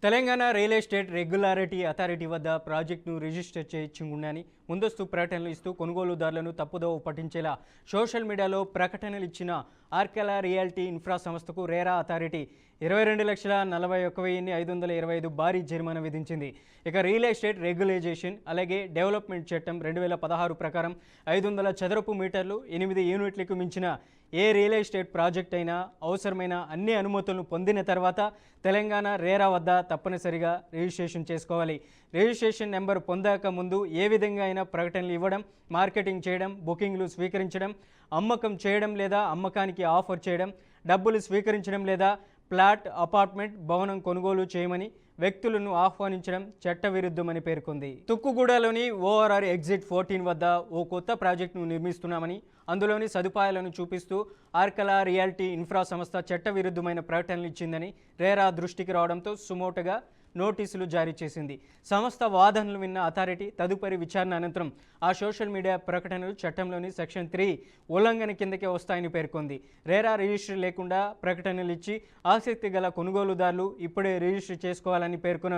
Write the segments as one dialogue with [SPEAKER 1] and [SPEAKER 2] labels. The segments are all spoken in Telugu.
[SPEAKER 1] Telangana real estate regularity authority వద్ద ప్రాజెక్టును రిజిస్టర్ చేయించుకున్నాని ముందస్తు ప్రకటనలు ఇస్తూ కొనుగోలుదారులను తప్పుదోవ పట్టించేలా సోషల్ మీడియాలో ప్రకటనలు ఇచ్చిన ఆర్కెలా రియాలిటీ ఇన్ఫ్రా సంస్థకు రేరా అథారిటీ 22,41,525 భారీ జరిమానా విధించింది. ఇక రియల్ ఎస్టేట్ రెగ్యులేషన్ అలాగే డెవలప్మెంట్ చట్టం 2016 ప్రకారం 500 చదరపు మీటర్లు 8 యూనిట్లకు మించిన ఏ రియల్ ఎస్టేట్ ప్రాజెక్ట్ అయినా అవసరమైన అన్ని అనుమతులను పొందిన తర్వాత తెలంగాణ రేరా వద్ద తప్పనిసరిగా రిజిస్ట్రేషన్ చేసుకోవాలి. రిజిస్ట్రేషన్ నెంబర్ పొందాక ముందు ఏ విధంగా అయినా ప్రకటనలు ఇవ్వడం, మార్కెటింగ్ చేయడం, బుకింగ్లు స్వీకరించడం, అమ్మకం చేయడం లేదా అమ్మకానికి ఆఫర్ చేయడం, డబ్బులు స్వీకరించడం లేదా ప్లాట్, అపార్ట్మెంట్, భవనం కొనుగోలు చేయమని వ్యక్తులను ఆహ్వానించడం చట్టవిరుద్ధమని పేర్కొంది. తుక్కుగూడలోని ఓఆర్ఆర్ ఎగ్జిట్ 14 వద్ద ఓ కొత్త ప్రాజెక్టును నిర్మిస్తున్నామని, అందులోని సదుపాయాలను చూపిస్తూ ఆర్కెలా రియాలిటీ ఇన్ఫ్రా సంస్థ చట్టవిరుద్ధమైన ప్రకటనలు ఇచ్చిందని రేరా దృష్టికి రావడంతో సుమోటోగా నోటీసులు జారీ చేసింది. సంస్థ వాదనలు విన్న అథారిటీ తదుపరి విచారణ అనంతరం ఆ సోషల్ మీడియా ప్రకటనలు చట్టంలోని సెక్షన్ 3 ఉల్లంఘన కిందకే వస్తాయని పేర్కొంది. రేరా రిజిస్టర్ లేకుండా ప్రకటనలు ఇచ్చి ఆసక్తి గల కొనుగోలుదారులు ఇప్పుడే రిజిస్టర్ చేసుకోవాలని పేర్కొన్న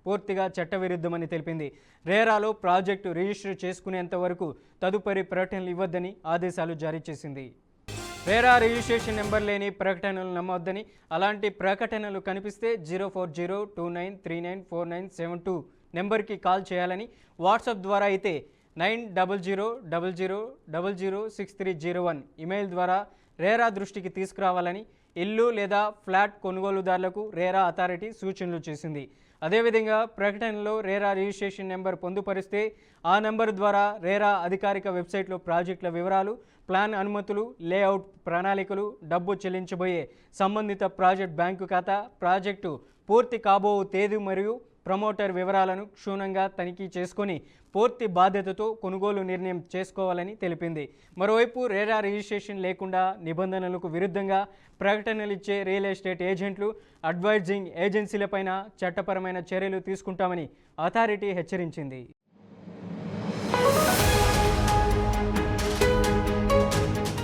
[SPEAKER 1] పూర్తిగా చట్టవిరుద్ధమని తెలిపింది. రేరాలో ప్రాజెక్టు రిజిస్టర్ చేసుకునేంత వరకు తదుపరి ప్రకటనలు ఇవ్వొద్దని ఆదేశాలు జారీ చేసింది. రేరా రిజిస్ట్రేషన్ నెంబర్ లేని ప్రకటనలు నమ్మొద్దని, అలాంటి ప్రకటనలు కనిపిస్తే 04029394972 నెంబర్కి కాల్ చేయాలని, వాట్సాప్ ద్వారా అయితే 900000006301 ఇమెయిల్ ద్వారా రేరా దృష్టికి తీసుకురావాలని ఇల్లు లేదా ఫ్లాట్ కొనుగోలుదారులకు రేరా అథారిటీ సూచనలు చేసింది. అదేవిధంగా ప్రకటనలో రేరా రిజిస్ట్రేషన్ నెంబర్ పొందుపరిస్తే ఆ నెంబర్ ద్వారా రేరా అధికారిక వెబ్సైట్లో ప్రాజెక్టుల వివరాలు, ప్లాన్ అనుమతులు, లేఅవుట్ ప్రణాళికలు, డబ్బు చెల్లించబోయే సంబంధిత ప్రాజెక్ట్ బ్యాంకు ఖాతా, ప్రాజెక్టు పూర్తి కాబో తేదీ మరియు ప్రమోటర్ వివరాలను క్షుణ్ణంగా తనిఖీ చేసుకొని పూర్తి బాధ్యతతో కొనుగోలు నిర్ణయం చేసుకోవాలని తెలిపింది. మరోవైపు రేరా రిజిస్ట్రేషన్ లేకుండా నిబంధనలకు విరుద్ధంగా ప్రకటనలు ఇచ్చే రియల్ ఎస్టేట్ ఏజెంట్లు, అడ్వైజింగ్ ఏజెన్సీలపైన చట్టపరమైన చర్యలు తీసుకుంటామని అథారిటీ హెచ్చరించింది.